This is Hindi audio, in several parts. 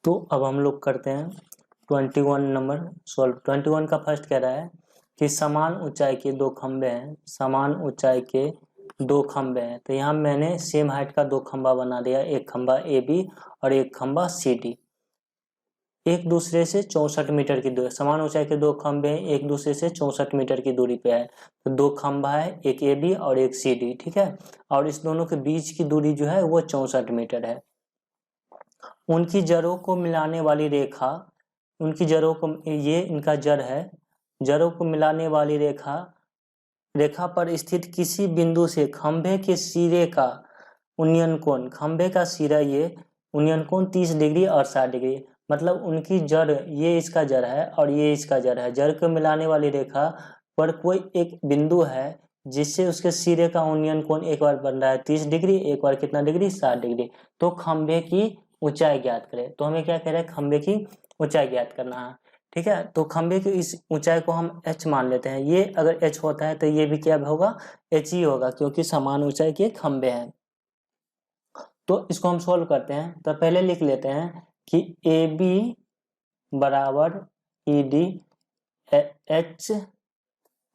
तो अब हम लोग करते हैं 21 नंबर सॉल्व। 21 का फर्स्ट कह रहा है कि समान ऊंचाई के दो खंबे हैं, समान ऊंचाई के दो खंबे हैं। तो यहाँ मैंने सेम हाइट का दो खंबा बना दिया, एक खंबा ए बी और एक खंबा सी डी। एक दूसरे से 64 मीटर की दूरी, समान ऊंचाई के दो खंबे हैं, एक दूसरे से 64 मीटर की दूरी पे है। तो दो खंबा है, एक ए बी और एक सी डी, ठीक है। और इस दोनों के बीच की दूरी जो है वो 64 मीटर है। उनकी जड़ों को मिलाने वाली रेखा, उनकी जड़ों को, ये इनका जड़ है, जड़ों को मिलाने वाली रेखा पर स्थित किसी बिंदु से खंभे के सिरे का उन्नयन कोण, खंभे का सिरा ये उन्नयन कोण 30 डिग्री और 60 डिग्री। मतलब उनकी जड़, ये इसका जड़ है और ये इसका जड़ है। जड़ को मिलाने वाली रेखा पर कोई एक बिंदु है जिससे उसके सिरे का उन्नयन कोण एक बार बन रहा है 30 डिग्री, एक बार कितना डिग्री, 60 डिग्री। तो खंभे की ऊंचाई ज्ञात करें। तो हमें क्या कह रहे हैं, खंभे की ऊंचाई ज्ञात करना है, ठीक है। तो खंभे की इस ऊंचाई को हम h मान लेते हैं। ये अगर h होता है तो ये भी क्या होगा, h ही होगा, क्योंकि समान ऊंचाई के खंभे हैं। तो इसको हम सोल्व करते हैं। तो पहले लिख लेते हैं कि ए बी बराबर ई डी एच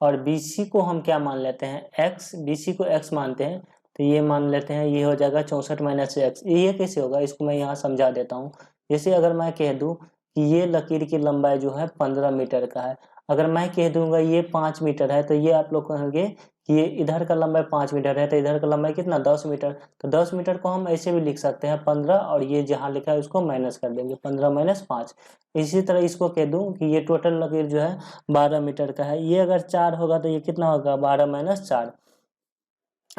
और बी सी को हम क्या मान लेते हैं, x, बी सी को x मानते हैं। तो ये मान लेते हैं, ये हो जाएगा 64 माइनस एक्स। ये कैसे होगा, इसको मैं यहाँ समझा देता हूँ। जैसे अगर मैं कह दूँ कि ये लकीर की लंबाई जो है 15 मीटर का है, अगर मैं कह दूंगा ये 5 मीटर है, तो ये आप लोग कहेंगे कि ये इधर का लंबाई 5 मीटर है, तो इधर का लंबाई कितना, 10 मीटर। तो 10 मीटर को हम ऐसे भी लिख सकते हैं 15, और ये जहाँ लिखा है उसको माइनस कर देंगे, 15 माइनस 5। इसी तरह इसको कह दूं कि ये टोटल लकीर जो है 12 मीटर का है। ये अगर 4 होगा तो ये कितना होगा, 12 माइनस 4।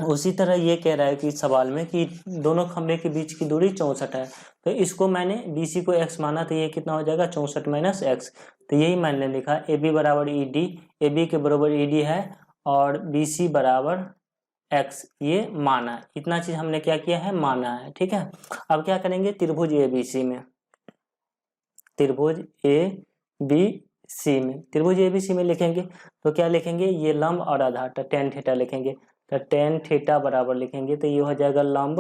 उसी तरह ये कह रहा है कि सवाल में कि दोनों खंभे के बीच की दूरी 64 है। तो इसको मैंने BC को x माना, तो ये कितना हो जाएगा, 64 माइनस एक्स। तो यही मैंने लिखा, ए बी बराबर ई डी, ए बी के बराबर ई डी है और BC बराबर x, ये माना। इतना चीज हमने क्या किया है, माना है, ठीक है। अब क्या करेंगे, त्रिभुज ABC में, त्रिभुज ABC में, त्रिभुज ABC में लिखेंगे तो क्या लिखेंगे, ये लंब और आधार, तो टेन थीटा लिखेंगे। तो टेन थीटा बराबर लिखेंगे तो ये हो जाएगा लंब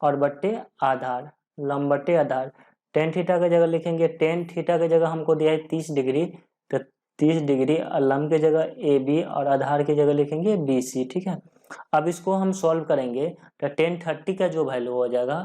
और बट्टे आधार, लंब बट्टे आधार। टेन थीटा की जगह लिखेंगे, टेन थीटा की जगह हमको दिया है 30 डिग्री, तो 30 डिग्री, और लंब की जगह AB और आधार की जगह लिखेंगे BC, ठीक है। अब इसको हम सॉल्व करेंगे तो टेन 30 का जो वैल्यू हो जाएगा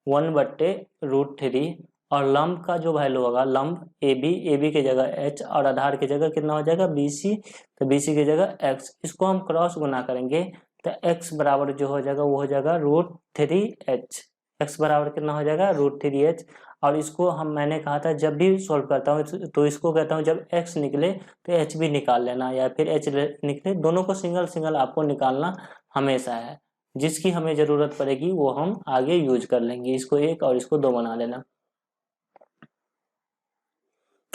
1/√3, और लंब का जो वैल्यू होगा, लंब AB की जगह h और आधार की जगह कितना हो जाएगा BC, तो BC की जगह x। इसको हम क्रॉस गुना करेंगे तो x बराबर जो हो जाएगा वो हो जाएगा √3h। x बराबर कितना हो जाएगा, √3h। और इसको मैंने कहा था जब भी सॉल्व करता हूँ तो इसको कहता हूँ जब x निकले तो h भी निकाल लेना, या फिर h निकले, दोनों को सिंगल सिंगल आपको निकालना हमेशा है। जिसकी हमें जरूरत पड़ेगी वो हम आगे यूज कर लेंगे। इसको 1 और इसको 2 बना लेना।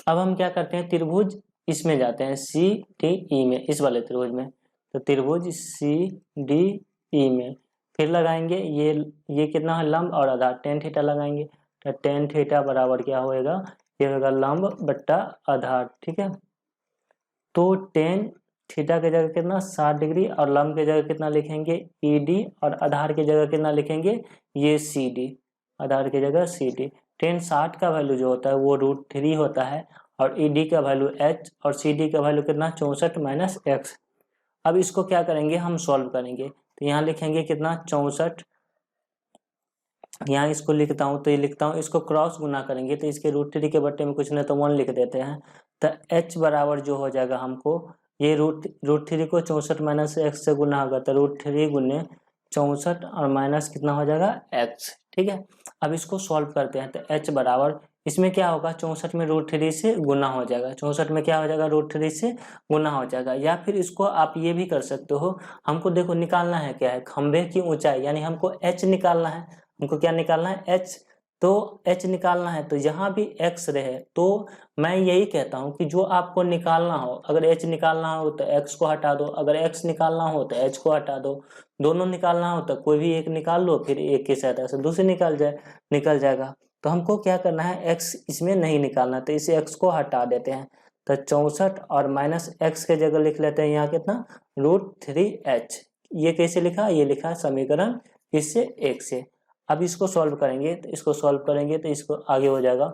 अब हम क्या करते हैं, त्रिभुज इसमें जाते हैं CDE में, इस वाले त्रिभुज में। तो त्रिभुज CDE में फिर लगाएंगे ये कितना है, लंब और आधार, टेन थीटा लगाएंगे। तो टेन थीटा बराबर क्या होएगा, ये होगा लंब बट्टा आधार, ठीक है। तो टेन थीटा की जगह कितना, 60 डिग्री, और लंब की जगह कितना लिखेंगे ED, और आधार की जगह कितना लिखेंगे, ये CD, आधार की जगह CD। टेन 60 का वैल्यू जो होता है वो √3 होता है, और ED का वैल्यू h, और CD का वैल्यू कितना, 64 माइनस एक्स। अब इसको क्या करेंगे, हम सॉल्व करेंगे। तो यहाँ लिखेंगे कितना, 64, यहाँ इसको लिखता हूँ, तो ये लिखता हूँ, इसको क्रॉस गुना करेंगे तो इसके √3 के बट्टे में कुछ नहीं तो 1 लिख देते हैं। तो h बराबर जो हो जाएगा हमको, ये √3 को 64 माइनस एक्स से गुना होगा, तो √3 गुने 64 और माइनस कितना हो जाएगा x, ठीक है। अब इसको सॉल्व करते हैं। तो h बराबर, इसमें क्या होगा, 64 में √3 से गुना हो जाएगा, 64 में क्या हो जाएगा, √3 से गुना हो जाएगा। या फिर इसको आप ये भी कर सकते हो, हमको देखो निकालना है क्या है, खंभे की ऊंचाई, यानी हमको h निकालना है। हमको क्या निकालना है, h। तो h निकालना है तो यहाँ भी x रहे, तो मैं यही कहता हूँ कि जो आपको निकालना हो, अगर h निकालना हो तो x को हटा दो, अगर x निकालना हो तो h को हटा दो, दोनों निकालना हो तो कोई भी एक निकाल लो, फिर एक की सहायता से दूसरी निकल जाएगा। तो हमको क्या करना है, x इसमें नहीं निकालना, तो इसे x को हटा देते हैं। तो 64 और माइनस x के जगह लिख लेते हैं यहाँ कितना, √3h। ये कैसे लिखा, ये लिखा समीकरण इससे 1 से। अब इसको सॉल्व करेंगे, तो इसको सॉल्व करेंगे तो इसको आगे हो जाएगा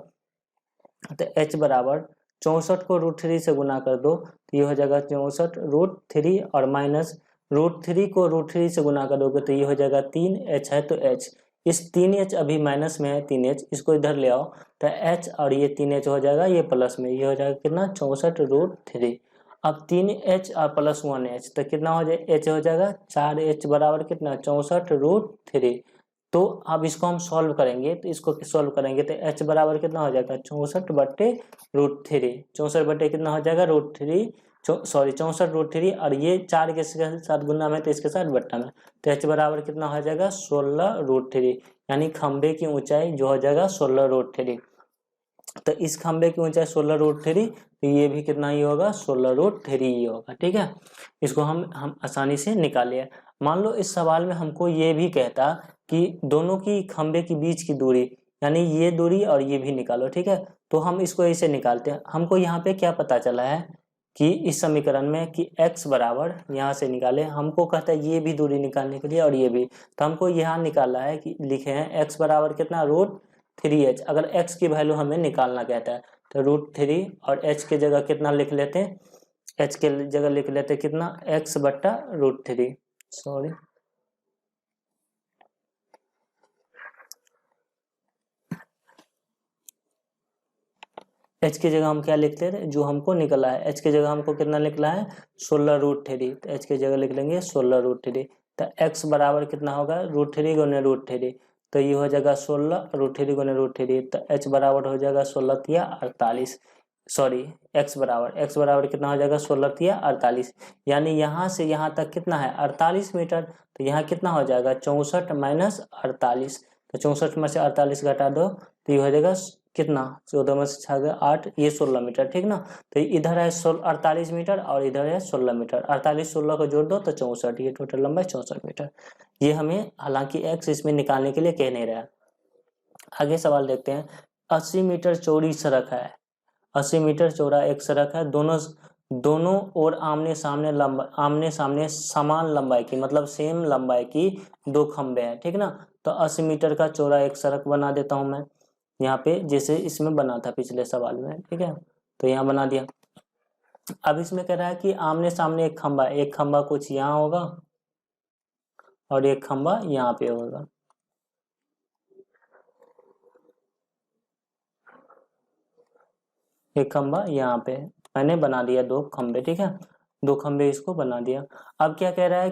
तो h बराबर 64 को √3 से गुना कर दो तो ये हो जाएगा 64 √3 और माइनस √3 को √3 से गुना करोगे तो ये हो जाएगा 3h है तो h, इस 3h अभी माइनस में है 3h, इसको इधर ले आओ तो h और ये 3h हो जाएगा ये प्लस में, ये हो जाएगा कितना 64 √3। अब 3h और प्लस 1h तो कितना हो जाए h हो जाएगा 4h बराबर कितना 64 √3। तो अब इसको हम सॉल्व करेंगे तो इसको सॉल्व करेंगे तो h बराबर कितना हो जाएगा 64/√3, 64 कितना हो जाएगा √3, सॉरी 64 √3 और ये 4 के साथ गुना में तो इसके साथ बट्टा में, तो h बराबर कितना हो जाएगा 16√3, यानी खंबे की ऊंचाई जो हो जाएगा 16√3। तो इस खंबे की ऊंचाई 16√3, तो ये भी कितना ही होगा 16√3 ही होगा। ठीक है, इसको हम आसानी से निकालिए। मान लो इस सवाल में हमको ये भी कहता कि दोनों की खंबे के बीच की दूरी, यानी ये दूरी और ये भी निकालो। ठीक है, तो हम इसको ऐसे निकालते हैं। हमको यहाँ पे क्या पता चला है कि इस समीकरण में कि x बराबर यहाँ से निकाले, हमको कहता है ये भी दूरी निकालने के लिए और ये भी, तो हमको यहाँ निकालना है कि लिखे हैं x बराबर कितना √3h। अगर x की वैल्यू हमें निकालना कहता है तो √3 और h के जगह कितना लिख लेते हैं, h के जगह लिख लेते हैं कितना x/√3, सॉरी h की जगह हम क्या लिखते हैं जो हमको निकला है, h की जगह हमको कितना निकला है 16√3, तो h की जगह लिख लेंगे 16√3। तो x बराबर कितना होगा √3 गुने √3, तो ये हो जाएगा 16 √3 गुने √3, तो h बराबर हो जाएगा 16×3 = 48, सॉरी x बराबर कितना हो जाएगा 16×3 = 48, यानी यहाँ से यहाँ तक कितना है 48 मीटर, तो यहाँ कितना हो जाएगा 64 - 48, तो 64 में से 48 घटा दो तो ये हो जाएगा कितना 14 में से 6 गया 8, ये 16 मीटर। ठीक ना, तो इधर है 48 मीटर और इधर है 16 मीटर, 48 16 को जोड़ दो तो 64, ये टोटल लंबाई 64 मीटर। ये हमें हालांकि x इसमें निकालने के लिए कह नहीं रहा। आगे सवाल देखते हैं। 80 मीटर चौड़ी सड़क है, 80 मीटर चौड़ा एक सड़क है, दोनों ओर आमने सामने समान लंबाई की, मतलब सेम लंबाई की दो खंबे हैं। ठीक ना, तो 80 मीटर का चौड़ा एक सड़क बना देता हूं मैं यहाँ पे, जैसे इसमें बना था पिछले सवाल में। ठीक है, तो यहाँ बना दिया। अब इसमें कह रहा है कि आमने सामने एक खंबा कुछ यहाँ होगा और एक खंबा यहाँ पे होगा। एक खंबा यहाँ पे मैंने बना दिया, दो खंबे। ठीक है, दो खंबे इसको बना दिया। अब क्या कह रहा है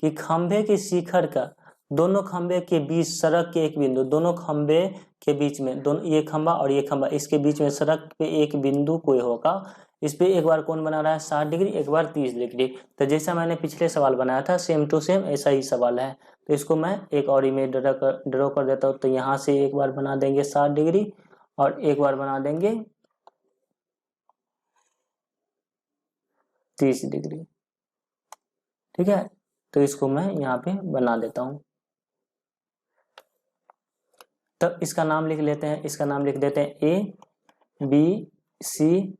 कि खंबे के शिखर का दोनों खंबे के बीच सड़क के एक बिंदु, दोनों खंबे के बीच में, दोनों ये खंबा और ये खंबा, इसके बीच में सड़क पे एक बिंदु कोई होगा, इस पे एक बार कौन बना रहा है 60 डिग्री, एक बार 30 डिग्री। तो जैसा मैंने पिछले सवाल बनाया था सेम टू सेम ऐसा ही सवाल है। तो इसको मैं एक और इमेज ड्रॉ कर देता हूँ। तो यहाँ से एक बार बना देंगे 60 डिग्री और एक बार बना देंगे 30 डिग्री। ठीक है, तो इसको मैं यहाँ पे बना देता हूँ। तब इसका नाम लिख लेते हैं, इसका नाम लिख देते हैं ABCDE।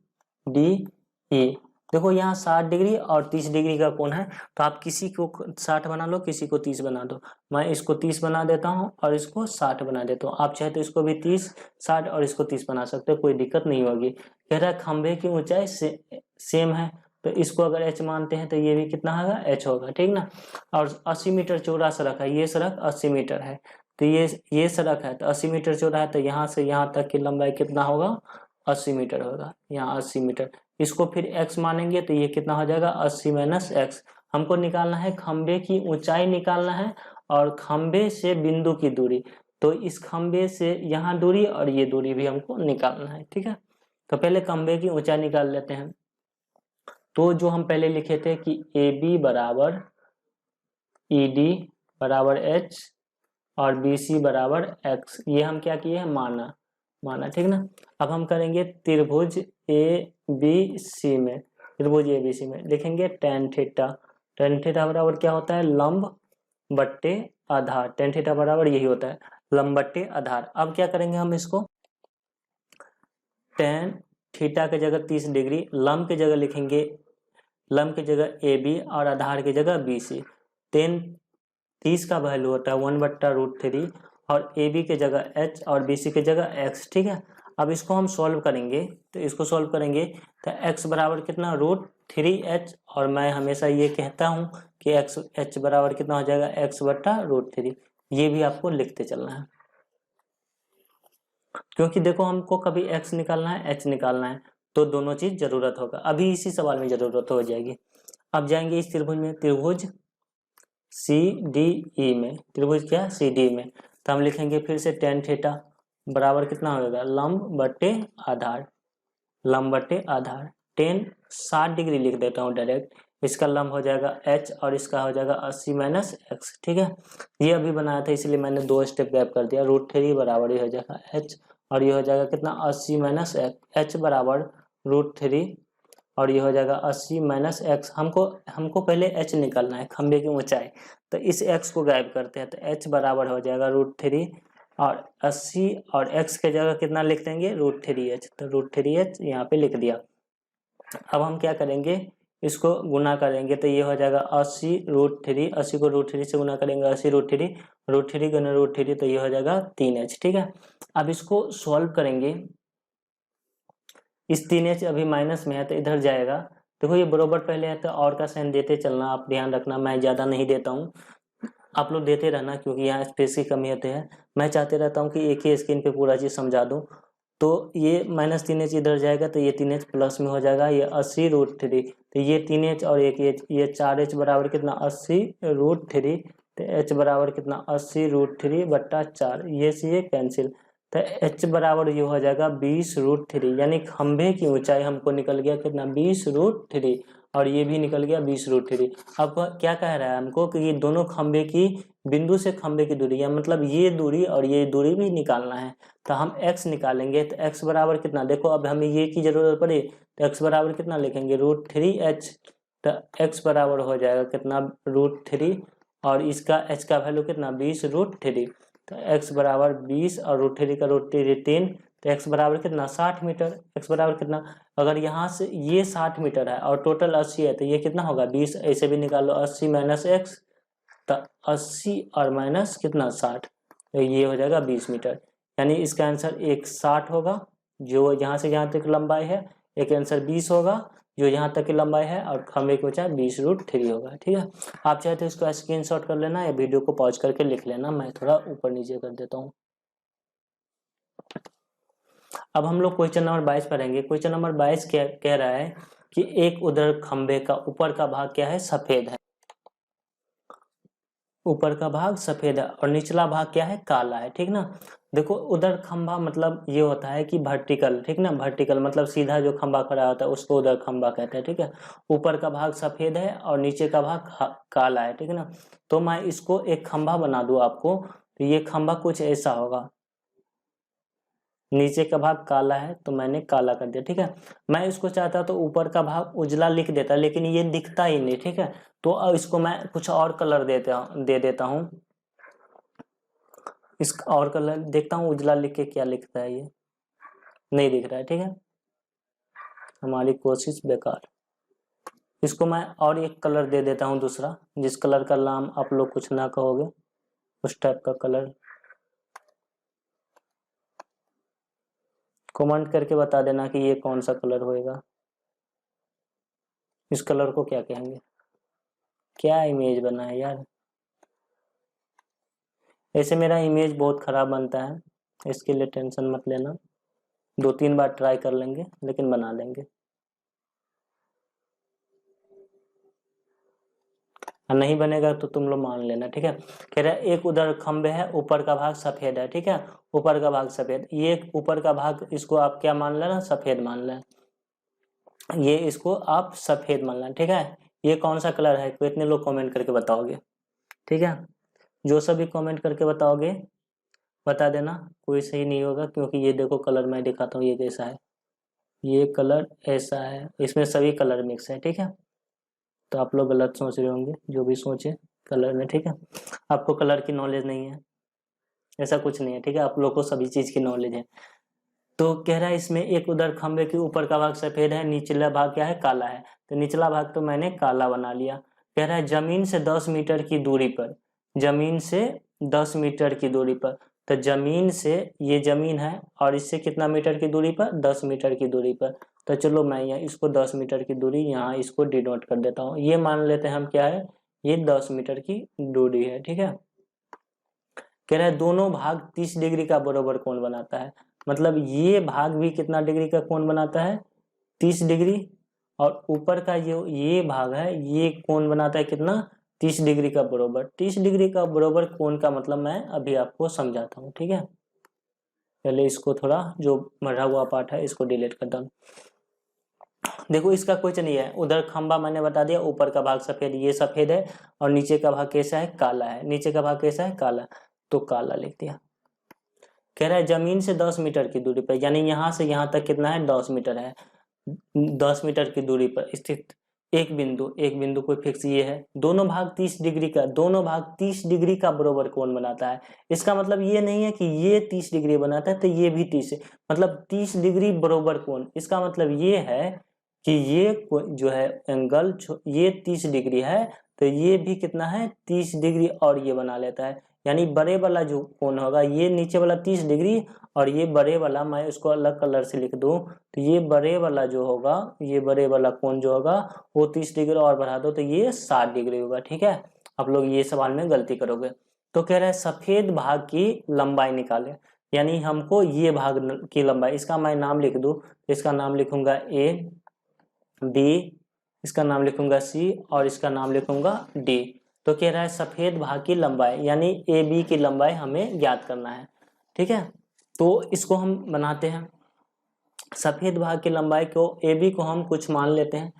देखो यहाँ 60 डिग्री और 30 डिग्री का कोण है, तो आप किसी को 60 बना लो, किसी को 30 बना दो। मैं इसको 30 बना देता हूँ और इसको 60 बना देता हूँ। आप चाहे तो इसको भी 30 60 और इसको 30 बना सकते हो, कोई दिक्कत नहीं होगी। कह रहा है खंबे की ऊंचाई सेम है, तो इसको अगर h मानते हैं तो ये भी कितना होगा h होगा। ठीक ना, और 80 मीटर चौड़ा सड़क है, ये सड़क 80 मीटर है, तो ये सड़क है तो 80 मीटर चौड़ा है, तो यहाँ से यहाँ तक की लंबाई कितना होगा 80 मीटर होगा, यहाँ 80 मीटर। इसको फिर x मानेंगे तो ये कितना हो जाएगा 80 - x। हमको निकालना है खंबे की ऊंचाई निकालना है और खंबे से बिंदु की दूरी, तो इस खंबे से यहाँ दूरी और ये दूरी भी हमको निकालना है। ठीक है, तो पहले खंबे की ऊंचाई निकाल लेते हैं। तो जो हम पहले लिखे थे कि AB बराबर ED बराबर H और BC बराबर x, ये हम क्या किए हैं माना। ठीक ना, अब हम करेंगे त्रिभुज ABC में, लिखेंगे tan थीटा बराबर क्या होता है लंब बट्टे आधार, tan थीटा बराबर यही होता है लंब बट्टे आधार। अब क्या करेंगे हम इसको, tan थीटा की जगह 30 डिग्री, लंब की जगह लिखेंगे, लंब की जगह AB और आधार की जगह BC। tan 30 का वैल्यू होता है 1/√3 और ए बी के जगह एच और बी सी के जगह एक्स, ठीक है। अब इसको हम सॉल्व करेंगे, तो इसको सॉल्व करेंगे तो एक्स बराबर कितना, √3h, और मैं हमेशा ये कहता हूँ कि एक्स एच बराबर कितना हो जाएगा, एक्स बट्टा √3। ये भी आपको लिखते चलना है, क्योंकि देखो हमको कभी एक्स निकालना है, एच निकालना है, तो दोनों चीज जरूरत होगा। अभी इसी सवाल में जरूरत हो जाएगी। अब जाएंगे इस त्रिभुज में, त्रिभुज CDE में, त्रिभुज क्या, CD में, तो हम लिखेंगे फिर से tan थीटा बराबर कितना होगा, लंब बटे आधार, लंब बटे आधार। tan 60 डिग्री लिख देता हूँ डायरेक्ट, इसका लंब हो जाएगा h और इसका हो जाएगा 80 माइनस x, ठीक है। ये अभी बनाया था इसलिए मैंने 2 स्टेप गैप कर दिया। √3 बराबर ये हो जाएगा h, और ये हो जाएगा कितना, 80 माइनस h बराबर √3, और ये हो जाएगा 80 माइनस x। हमको पहले h निकालना है, खंबे की ऊंचाई, तो इस x को गायब करते हैं, तो h बराबर हो जाएगा √3 और 80, और x के जगह कितना लिख देंगे, √3h, तो √3h यहाँ पे लिख दिया। अब हम क्या करेंगे, इसको गुना करेंगे, तो ये हो जाएगा 80 √3, 80 को √3 से गुना करेंगे, 80 √3, √3 गुना √3, तो ये हो जाएगा 3h, ठीक है। अब इसको सॉल्व करेंगे, इस 3h अभी माइनस में है तो इधर जाएगा। देखो ये बराबर पहले है तो और का साइन देते चलना, आप ध्यान रखना, मैं ज़्यादा नहीं देता हूँ, आप लोग देते रहना, क्योंकि यहाँ स्पेस की कमी होती है। मैं चाहते रहता हूँ कि एक ही स्क्रीन पे पूरा चीज़ समझा दूँ। तो ये -3h इधर जाएगा, तो ये 3h प्लस में हो जाएगा, ये 80 √3, तो ये 3h और एक ये 4h बराबर कितना, 80 √3, तो h बराबर कितना, 80 √3 बट्टा 4, ये से ये कैंसिल, तो h बराबर ये हो जाएगा 20 √3, यानी खंभे की ऊंचाई हमको निकल गया कितना, 20 √3, और ये भी निकल गया 20 √3। अब क्या कह रहा है हमको कि ये दोनों खंभे की, बिंदु से खंभे की दूरी, या मतलब ये दूरी और ये दूरी भी निकालना है, तो हम x निकालेंगे, तो x बराबर कितना, देखो अब हमें ये की जरूरत पड़ी, तो x बराबर कितना लिखेंगे, √3h, तो x बराबर हो जाएगा कितना, √3, और इसका h का वैल्यू कितना, 20 √3, तो x बराबर 20 और √3 का √3 3, तो x बराबर कितना, 60 मीटर। x बराबर कितना, अगर यहाँ से ये 60 मीटर है और टोटल 80 है, तो ये कितना होगा, 20, ऐसे भी निकाल लो, 80 माइनस x, तो 80 और माइनस कितना, 60, तो ये हो जाएगा 20 मीटर। यानी इसका आंसर एक 60 होगा, जो यहाँ से यहाँ तक लंबाई है, एक आंसर 20 होगा जो यहाँ तक की लंबाई है, और खंभे की ऊंचाई 20 √3 होगा, ठीक है। आप चाहे तो इसको स्क्रीनशॉट कर लेना या वीडियो को पॉज करके लिख लेना, मैं थोड़ा ऊपर नीचे कर देता हूँ। अब हम लोग क्वेश्चन नंबर 22 पढ़ेंगे। क्वेश्चन नंबर 22 क्या कह रहा है कि एक उधर खंभे का ऊपर का भाग क्या है, सफेद है, ऊपर का भाग सफेद है और निचला भाग क्या है, काला है, ठीक ना। देखो उधर खंभा मतलब ये होता है कि वर्टिकल, ठीक ना, वर्टिकल मतलब सीधा जो खंभा खड़ा होता है उसको उधर खंभा कहते हैं, ठीक है। ऊपर का भाग सफेद है और नीचे का भाग काला है, ठीक है ना। तो मैं इसको एक खंभा बना दूं आपको, तो ये खंभा कुछ ऐसा होगा, नीचे का भाग काला है तो मैंने काला कर दिया, ठीक है। मैं इसको चाहता तो ऊपर का भाग उजला लिख देता, लेकिन ये दिखता ही नहीं, ठीक है। तो अब इसको मैं कुछ और कलर दे देता हूँ, इसका और कलर देखता हूँ, उजला लिख के क्या लिखता है, ये नहीं दिख रहा है, ठीक है, हमारी कोशिश बेकार। इसको मैं और एक कलर दे देता हूँ दूसरा, जिस कलर का नाम आप लोग कुछ ना कहोगे, उस टाइप का कलर। कमेंट करके बता देना कि ये कौन सा कलर होएगा, इस कलर को क्या कहेंगे। क्या इमेज बना है यार, ऐसे मेरा इमेज बहुत खराब बनता है, इसके लिए टेंशन मत लेना, 2-3 बार ट्राई कर लेंगे लेकिन बना लेंगे, नहीं बनेगा तो तुम लोग मान लेना, ठीक है। कह रहा है एक उधर खंबे है, ऊपर का भाग सफेद है, ठीक है, ऊपर का भाग सफेद, ये ऊपर का भाग इसको आप क्या मान लेना, सफेद मान लें, ये इसको आप सफेद मान लें, ठीक है। ये कौन सा कलर है, कितने लोग कमेंट करके बताओगे, ठीक है। जो सभी कमेंट करके बताओगे बता देना, कोई सही नहीं होगा, क्योंकि ये देखो कलर मैं दिखाता हूँ, ये कैसा है, ये कलर ऐसा है, इसमें सभी कलर मिक्स है, ठीक है। तो आप लोग गलत सोच रहे होंगे जो भी सोचे कलर में, ठीक है। आपको कलर की नॉलेज नहीं है, ऐसा कुछ नहीं है, ठीक है, आप लोग को सभी चीज की नॉलेज है। तो कह रहा है इसमें एक उधर खंबे के ऊपर का भाग सफेद है, निचला भाग क्या है, काला है, तो निचला भाग तो मैंने काला बना लिया। कह रहा है जमीन से 10 मीटर की दूरी पर, जमीन से 10 मीटर की दूरी पर, तो जमीन से, ये जमीन है और इससे कितना मीटर की दूरी पर, 10 मीटर की दूरी पर। तो चलो मैं यहाँ इसको 10 मीटर की दूरी यहाँ इसको डिनोट कर देता हूँ। ये मान लेते हैं हम क्या है, ये 10 मीटर की दूरी है, ठीक है। कह रहा है दोनों भाग 30 डिग्री का बराबर कोण बनाता है। मतलब ये भाग भी कितना डिग्री का कोण बनाता है, 30 डिग्री। और ऊपर का जो ये भाग है ये कोण बनाता है कितना, 30 डिग्री का बराबर। 30 डिग्री का बराबर कोण का मतलब मैं अभी आपको समझाता हूँ, ठीक है। पहले इसको थोड़ा जो मरा हुआ पार्ट है इसको डिलीट करता हूँ। देखो इसका कुछ नहीं है, उधर खंबा मैंने बता दिया, ऊपर का भाग सफेद, ये सफेद है, और नीचे का भाग कैसा है, काला है। नीचे का भाग कैसा है, काला, तो काला लिख दिया। कह रहा है जमीन से 10 मीटर की दूरी पर, यानी यहाँ से यहाँ तक कितना है, 10 मीटर है। 10 मीटर की दूरी पर स्थित एक बिंदु कोई फिक्स ये है। दोनों भाग 30 डिग्री का, दोनों भाग 30 डिग्री का बराबर कोण बनाता है। इसका मतलब ये नहीं है कि ये 30 डिग्री बनाता है तो ये भी 30 है, मतलब 30 डिग्री बराबर कोण। इसका मतलब ये है कि ये जो है एंगल ये 30 डिग्री है, तो ये भी कितना है, 30 डिग्री, और ये बना लेता है। यानी बड़े वाला जो कोण होगा, ये नीचे वाला 30 डिग्री, और ये बड़े वाला मैं उसको अलग कलर से लिख दूं, तो ये बड़े वाला जो होगा, ये बड़े वाला कोण जो होगा वो 30 डिग्री और बढ़ा दो तो ये 60 डिग्री होगा, ठीक है। आप लोग ये सवाल में गलती करोगे। तो कह रहा है सफेद भाग की लंबाई निकाले, यानी हमको ये भाग की लंबाई, इसका मैं नाम लिख दूं, इसका नाम लिखूंगा ए, बी, इसका नाम लिखूंगा सी, और इसका नाम लिखूंगा डी। तो कह रहा है सफेद भाग की लंबाई, यानी ए बी की लंबाई हमें ज्ञात करना है, ठीक है। तो इसको हम बनाते हैं, सफेद भाग की लंबाई को, ए बी को हम कुछ मान लेते हैं,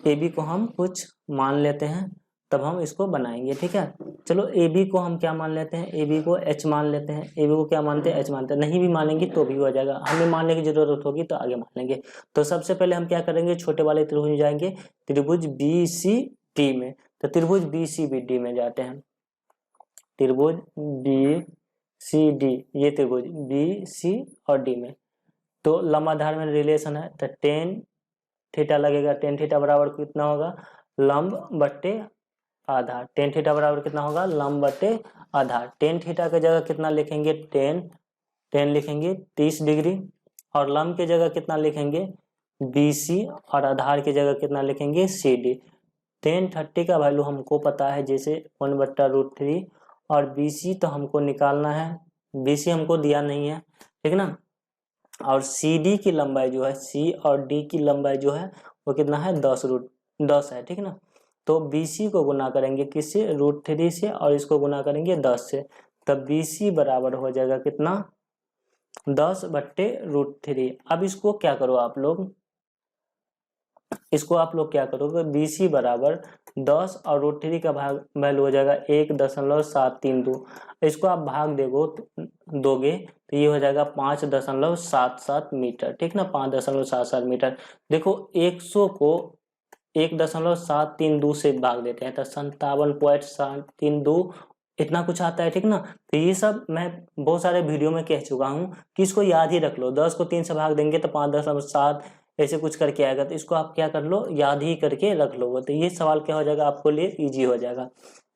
ए बी को हम कुछ मान लेते हैं, तब हम इसको बनाएंगे, ठीक है। चलो ए बी को हम क्या मान लेते हैं, ए बी को एच मान लेते हैं। ए बी को क्या मानते हैं, एच मानते हैं। नहीं भी मानेंगे तो भी हो जाएगा, हमें मानने की जरूरत होगी तो आगे मान लेंगे। तो सबसे पहले हम क्या करेंगे, छोटे वाले त्रिभुज में जाएंगे, त्रिभुज बी सी डी में। तो त्रिभुज बी सी बी डी में जाते हैं, त्रिभुज बी सी डी, ये त्रिभुज बी सी और डी में। तो लंबाधार में रिलेशन है, तो टेन थीटा लगेगा। टेन थीटा बराबर कितना होगा, लंब बट्टे आधार। टेन थीटा बराबर कितना होगा, लंब बट्टे आधार। टेन थीटा की जगह कितना लिखेंगे, टेन लिखेंगे 30 डिग्री, और लंब की जगह कितना लिखेंगे, BC, और आधार की जगह कितना लिखेंगे, CD। टेन 30 का वैल्यू हमको पता है, जैसे 1/√3, और BC तो हमको निकालना है, BC हमको दिया नहीं है, ठीक ना। और CD की लंबाई जो है, C और D की लंबाई जो है वो कितना है, 10 है, ठीक ना। तो BC को गुना करेंगे किससे, √3 से, और इसको गुना करेंगे 10 से, तब BC बराबर हो जाएगा कितना, 10/√3। अब इसको क्या करो आप लोग, इसको आप लोग क्या करोगे, BC बराबर 10 और √3 का भाग वैल्यू हो जाएगा 1.732। इसको आप भाग दोगे तो ये हो जाएगा 5.77 मीटर, ठीक ना, 5.77 मीटर। देखो 100 को 1.732 से भाग देते हैं तो 57.732 इतना कुछ आता है, ठीक ना। तो ये सब मैं बहुत सारे वीडियो में कह चुका हूँ कि इसको याद ही रख लो। 10 को 3 से भाग देंगे तो 5.7 ऐसे कुछ करके आएगा, तो इसको आप क्या कर लो, याद ही करके रख लो, तो ये सवाल क्या हो जाएगा, आपको लिए इजी हो जाएगा।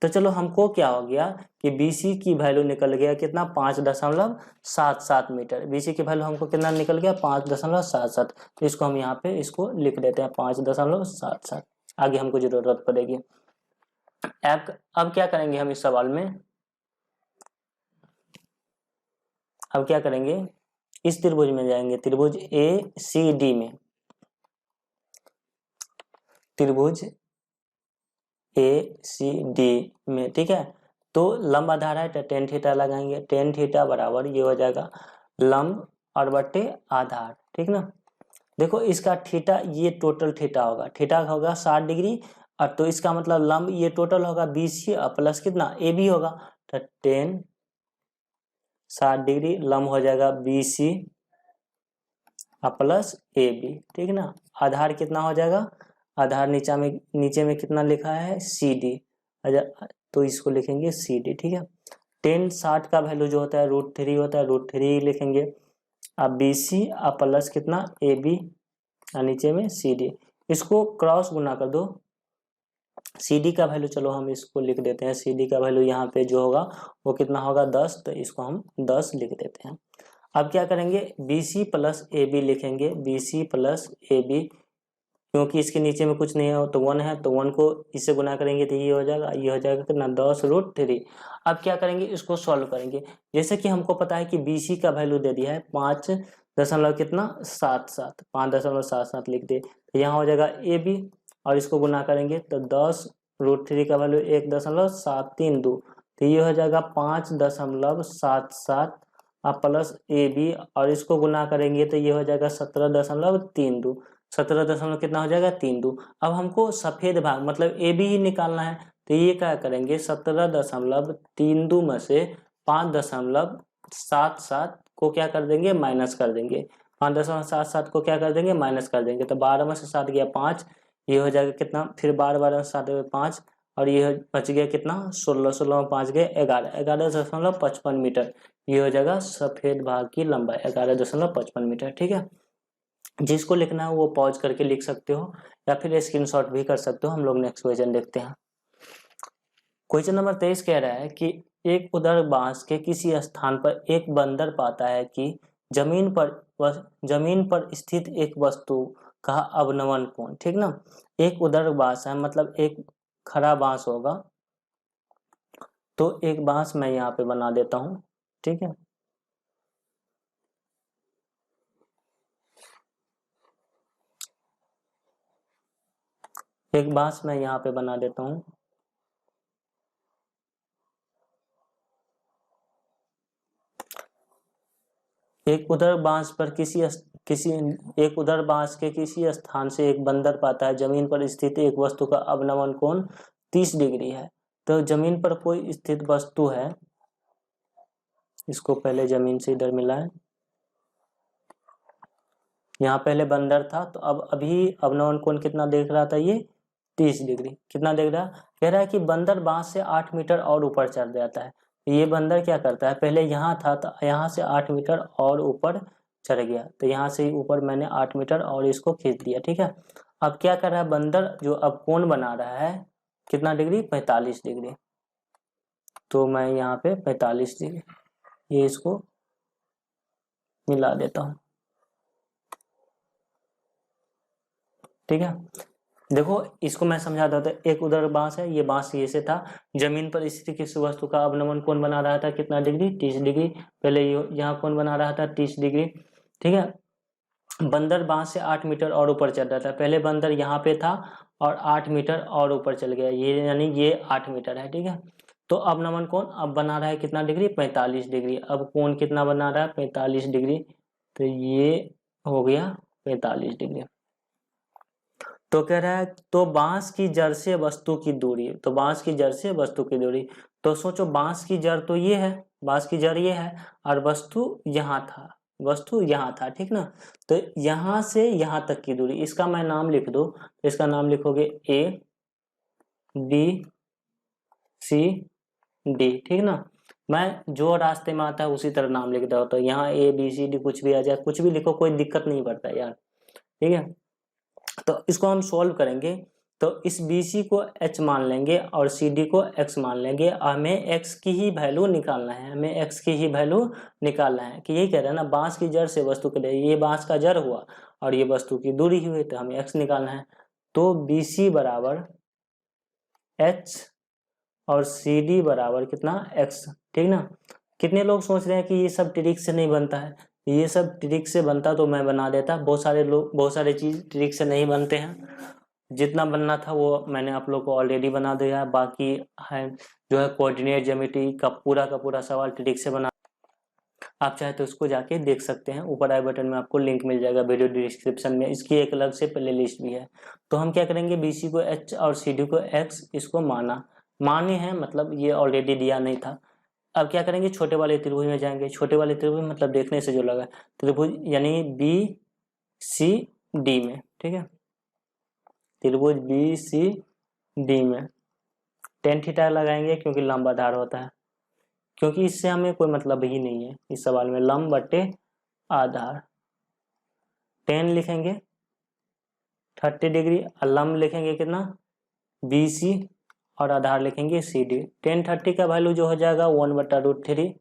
तो चलो हमको क्या हो गया कि BC की वैल्यू निकल गया कितना, 5.77 मीटर। BC की वैल्यू हमको कितना निकल गया, 5.77। तो इसको हम यहाँ पे इसको लिख देते हैं 5.77, आगे हमको जरूरत पड़ेगी। अब क्या करेंगे हम इस सवाल में, अब क्या करेंगे, इस त्रिभुज में जाएंगे, त्रिभुज ACD में, त्रिभुज ACD में, ठीक है। तो लंब आधार है तो टेन थीटा लगाएंगे, टेन थीटा बराबर ये हो जाएगा लंब और बट्टे आधार, ठीक ना। देखो इसका थीटा, ये टोटल थीटा होगा, थीटा होगा 60 डिग्री, और तो इसका मतलब लंब ये टोटल होगा BC प्लस कितना AB होगा, तो 10 60 डिग्री, लंब हो जाएगा BC प्लस AB, ठीक ना। आधार कितना हो जाएगा, आधार नीचे में कितना लिखा है, CD, तो इसको लिखेंगे CD, ठीक है। 10 60 का वैल्यू जो होता है √3 होता है, √3 लिखेंगे। अब BC प्लस कितना AB, और नीचे में CD, इसको क्रॉस गुना कर दो, सी डी का वैल्यू चलो हम इसको लिख देते हैं, सी डी का वैल्यू यहाँ पे जो होगा वो कितना होगा 10, तो इसको हम 10 लिख देते हैं। अब क्या करेंगे, b c plus a b लिखेंगे, b c plus a b, क्योंकि इसके नीचे में कुछ नहीं है तो 1 है, तो 1 को इससे गुना करेंगे तो ये हो जाएगा, ये हो जाएगा कितना 10√3। अब क्या करेंगे, इसको सॉल्व करेंगे। जैसे कि हमको पता है कि बी सी का वैल्यू दे दिया है 5 कितना 77, 5.77 लिख दे, तो यहाँ हो जाएगा ए बी, और इसको गुना करेंगे तो 10√3 का वैल्यू 1.732, तो ये हो जाएगा 5.77 प्लस ए बी, और इसको गुना करेंगे तो ये हो जाएगा 17.32, 17 कितना हो जाएगा 32। अब हमको सफेद भाग मतलब ए बी ही निकालना है, तो ये क्या करेंगे 17.32 में से 5.77 को क्या कर देंगे माइनस कर देंगे, 5.77 को क्या कर देंगे माइनस कर देंगे, तो 12 में से 7 गया 5, ये हो जाएगा कितना, फिर 12 में 7 गया 5, और ये बच गया कितना 16, 16 में 5 गए 11, 11.55 मीटर, ये हो जाएगा सफेद भाग की लंबाई 11.55 मीटर। ठीक है, जिसको लिखना है वो पॉज करके लिख सकते हो या फिर स्क्रीनशॉट भी कर सकते हो। हम लोग नेक्स्ट क्वेश्चन देखते हैं। क्वेश्चन नंबर 23 कह रहा है कि एक उदर बांस के किसी स्थान पर एक बंदर पाता है कि जमीन पर स्थित एक वस्तु का अवनमन कोण, ठीक ना, एक उदर बांस है मतलब एक खड़ा बांस होगा, तो एक बांस मैं यहाँ पे बना देता हूँ। ठीक है, एक बांस मैं यहाँ पे बना देता हूँ। एक उदर बांस के किसी स्थान से एक बंदर पाता है जमीन पर स्थित एक वस्तु का अवनमन कोण 30 डिग्री है। तो जमीन पर कोई स्थित वस्तु है, इसको पहले जमीन से इधर मिलाएं, यहाँ पहले बंदर था तो अब अभी अवनमन कोण कितना देख रहा था, ये 30 डिग्री। कितना देख रहा, कह रहा है कि बंदर बांस से 8 मीटर और ऊपर चढ़ जाता है। ये बंदर क्या करता है, पहले यहाँ था तो यहाँ से 8 मीटर और ऊपर चढ़ गया, तो यहाँ से ऊपर मैंने 8 मीटर और इसको खींच दिया। ठीक है, अब क्या कर रहा है बंदर, जो अब कोण बना रहा है कितना डिग्री 45 डिग्री, तो मैं यहाँ पे 45 डिग्री ये इसको मिला देता हूँ। ठीक है, देखो इसको मैं समझाता हूँ। तो एक उधर बांस है, ये बांस ये से था, जमीन पर स्थित किसी वस्तु का अवनमन कोण बना रहा था कितना डिग्री 30 डिग्री, पहले यहाँ कोण बना रहा था 30 डिग्री। ठीक है, बंदर बांस से 8 मीटर और ऊपर चढ़ रहा था, पहले बंदर यहाँ पे था और 8 मीटर और ऊपर चल गया, ये यानी ये 8 मीटर है। ठीक है, तो अवनमन कोण अब बना रहा है कितना डिग्री 45 डिग्री, अब कोण कितना बना रहा है 45 डिग्री, तो ये हो गया 45 डिग्री। तो कह रहा है तो बांस की जड़ से वस्तु की दूरी, तो बांस की जड़ से वस्तु की दूरी, तो सोचो बांस की जड़ तो ये है, बांस की जड़ ये है और वस्तु यहाँ था, वस्तु यहाँ था। ठीक ना, तो यहाँ से यहाँ तक की दूरी, इसका मैं नाम लिख दूं तो इसका नाम लिखोगे ए बी सी डी। ठीक ना, मैं जो रास्ते में आता है उसी तरह नाम लिख रहा हूँ, तो यहाँ ए बी सी डी कुछ भी आ जाए, कुछ भी लिखो, कोई दिक्कत नहीं पड़ता यार। ठीक है, तो इसको हम सॉल्व करेंगे, तो इस BC को H मान लेंगे और CD को X मान लेंगे। हमें X की ही वैल्यू निकालना है, हमें X की ही वैल्यू निकालना है, कि यही कह रहे हैं ना, बांस की जड़ से वस्तु के लिए, ये बांस का जड़ हुआ और ये वस्तु की दूरी हुई, तो हमें X निकालना है। तो BC बराबर H और CD बराबर कितना X। ठीक ना, कितने लोग सोच रहे हैं कि ये सब ट्रिक से नहीं बनता है, ये सब ट्रिक से बनता तो मैं बना देता। बहुत सारे लोग, बहुत सारे चीज ट्रिक से नहीं बनते हैं, जितना बनना था वो मैंने आप लोग को ऑलरेडी बना दिया है। बाकी है जो है कोऑर्डिनेट ज्योमेट्री का पूरा सवाल ट्रिक से बना, आप चाहे तो उसको जाके देख सकते हैं, ऊपर आई बटन में आपको लिंक मिल जाएगा वीडियो डिस्क्रिप्शन में, इसकी एक अलग से प्ले लिस्ट भी है। तो हम क्या करेंगे, BC को H और CD को X, इसको माने हैं, मतलब ये ऑलरेडी दिया नहीं था। अब क्या करेंगे, छोटे वाले त्रिभुज में जाएंगे, छोटे वाले त्रिभुज मतलब देखने से जो लगा त्रिभुज यानी BCD में। ठीक है, त्रिभुज BCD में tan थीटा लगाएंगे क्योंकि लंब आधार होता है, क्योंकि इससे हमें कोई मतलब ही नहीं है इस सवाल में, लंब बटे आधार। tan लिखेंगे 30 डिग्री और लंब लिखेंगे कितना BC और आधार लिखेंगे CD। tan 30 का वैल्यू जो हो जाएगा 1/√3,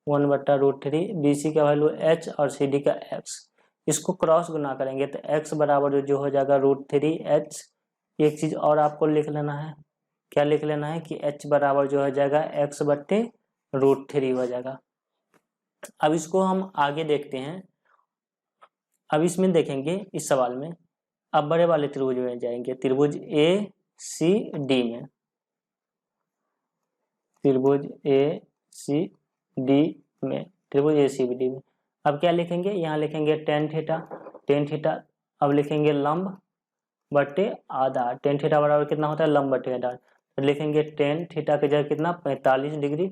1/√3, BC का वैल्यू H और CD का X। इसको क्रॉस गुना करेंगे तो X बराबर जो हो जाएगा √3H। एक चीज और आपको लिख लेना है, क्या लिख लेना है कि H बराबर जो हो जाएगा X/√3 हो जाएगा। अब इसको हम आगे देखते हैं। अब इसमें देखेंगे इस सवाल में, अब बड़े वाले त्रिभुज में जाएंगे, त्रिभुज ACD में, त्रिभुज ACD में, त्रिभुज ACD में। अब क्या लिखेंगे, यहाँ लिखेंगे tan थीटा, tan थीटा। अब लिखेंगे लंब बटे आधार, tan थीटा बराबर कितना होता है, लंब बटे आधार। तो लिखेंगे tan थीटा की जगह कितना, 45 डिग्री,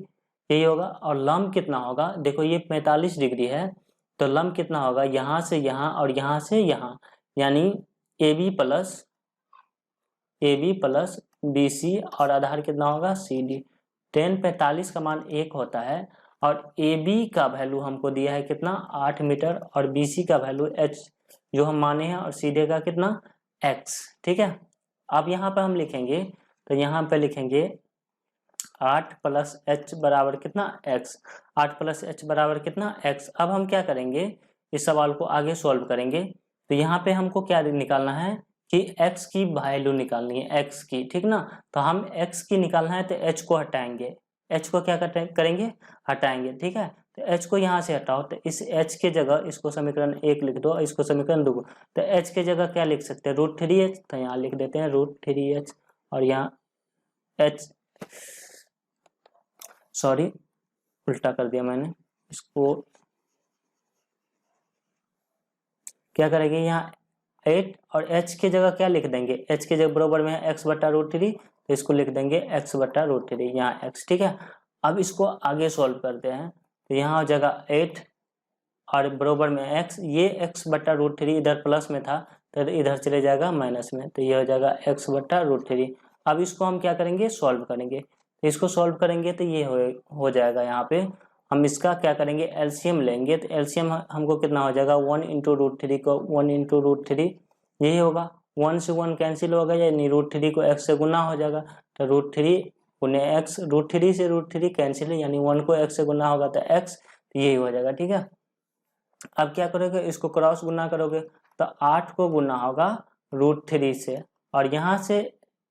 यही होगा। और लंब कितना होगा, देखो ये 45 डिग्री है तो लंब कितना होगा, यहाँ से यहाँ और यहाँ से यहाँ, यानी AB प्लस BC और आधार कितना होगा CD। tan 45 का मान 1 होता है और AB का वैल्यू हमको दिया है कितना, 8 मीटर, और BC का वैल्यू H जो हम माने हैं, और CD का कितना, X। ठीक है, अब यहाँ पे हम लिखेंगे, तो यहाँ पे लिखेंगे 8 + H बराबर कितना, X। 8 + H बराबर कितना, X। अब हम क्या करेंगे, इस सवाल को आगे सॉल्व करेंगे। तो यहाँ पे हमको क्या निकालना है कि X की वैल्यू निकालनी है, X की, ठीक ना। तो हम X की निकालना है तो H को हटाएंगे, H को क्या करेंगे, हटाएंगे। ठीक है, तो H को यहाँ से हटाओ, तो इस H के जगह इसको समीकरण 1 लिख दो, इसको समीकरण 2। तो H के जगह क्या लिख सकते हैं, √3H, तो यहाँ लिख देते हैं √3H, और यहाँ H, सॉरी उल्टा कर दिया मैंने, इसको क्या करेंगे, यहाँ 8 और H के जगह क्या लिख देंगे, H के जगह बराबर में है X/√3, तो इसको लिख देंगे X/√3, यहाँ X। ठीक है, अब इसको आगे सॉल्व करते हैं। तो यहाँ हो जाएगा 8 और बराबर में X, ये X/√3 इधर प्लस में था तो इधर चले जाएगा माइनस में, तो ये हो जाएगा X/√3। अब इसको हम क्या करेंगे, सॉल्व करेंगे। तो इसको सॉल्व करेंगे तो ये हो जाएगा, यहाँ पे हम इसका क्या करेंगे, एलसीएम लेंगे। तो एलसीएम हमको कितना हो जाएगा, 1 × √3 को 1 × √3 यही होगा, 1 से 1 कैंसिल होगा, यानी √3 को x से गुना हो जाएगा। तो √3 गुने x, √3 से √3 कैंसिल है, यानी 1 को x से गुना होगा तो x, तो यही हो जाएगा। ठीक है, अब क्या करोगे, इसको क्रॉस गुना करोगे तो 8 को गुना होगा √3 से, और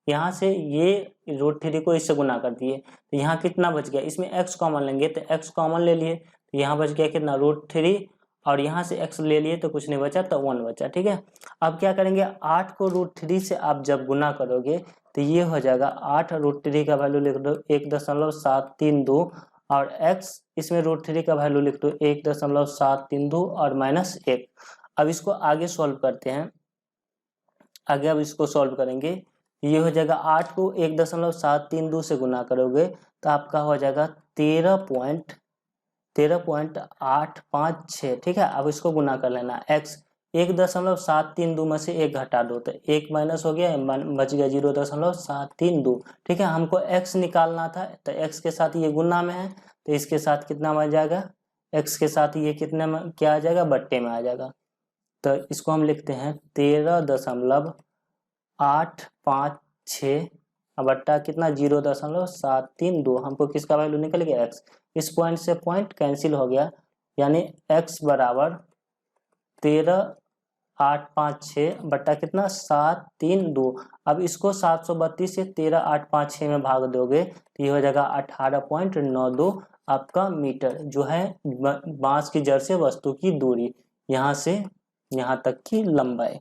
यहाँ से ये √3 को इससे गुना कर दिए, तो यहाँ कितना बच गया, इसमें x कॉमन लेंगे तो x कॉमन ले लिए, तो यहाँ बच गया कितना, √3, और यहाँ से x ले लिए तो कुछ नहीं बचा, तो 1 बचा। ठीक है, अब क्या करेंगे, 8 को √3 से आप जब गुना करोगे तो ये हो जाएगा 8, √3 का वैल्यू लिख दो 1.732, और x इसमें √3 का वैल्यू लिख दो 1.732 और -1। अब इसको आगे सॉल्व करते हैं, आगे अब इसको सॉल्व करेंगे, ये हो जाएगा 8 को 1.732 से गुना करोगे तो आपका हो जाएगा 13.856। ठीक है, अब इसको गुना कर लेना, x 1.732 में से 1 घटा दो तो 1 माइनस हो गया, बच गया 0.732। ठीक है, हमको x निकालना था तो x के साथ ये गुना में है तो इसके साथ कितना आ जाएगा, x के साथ ये कितने में क्या आ जाएगा, बट्टे में आ जाएगा। तो इसको हम लिखते हैं 13.856 बट्टा कितना, 0.732। हमको किसका वैल्यू निकल गया, x। इस पॉइंट से पॉइंट कैंसिल हो गया, यानी x बराबर 13.856 बट्टा कितना, 732। अब इसको 732 से 13.856 में भाग दोगे तो ये हो जाएगा 18.92 आपका मीटर, जो है बांस की जड़ से वस्तु की दूरी, यहाँ से यहाँ तक की लंबाई।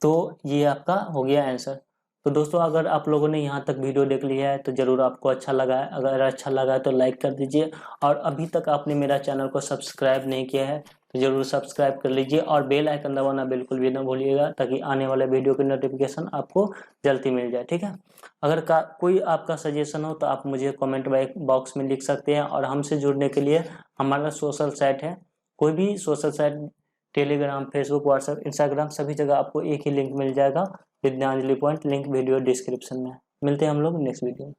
तो ये आपका हो गया आंसर। तो दोस्तों, अगर आप लोगों ने यहाँ तक वीडियो देख लिया है तो ज़रूर आपको अच्छा लगा है, अगर अच्छा लगा है तो लाइक कर दीजिए, और अभी तक आपने मेरा चैनल को सब्सक्राइब नहीं किया है तो ज़रूर सब्सक्राइब कर लीजिए, और बेल आइकन दबाना बिल्कुल भी ना भूलिएगा, ताकि आने वाले वीडियो की नोटिफिकेशन आपको जल्दी मिल जाए। ठीक है, अगर कोई आपका सजेशन हो तो आप मुझे कॉमेंट बॉक्स में लिख सकते हैं, और हमसे जुड़ने के लिए हमारा सोशल साइट है, कोई भी social site, Telegram, Facebook, WhatsApp, Instagram, सभी जगह आपको एक ही लिंक मिल जाएगा, Vidyanjali point, link video description में। मिलते हैं हम लोग नेक्स्ट वीडियो में।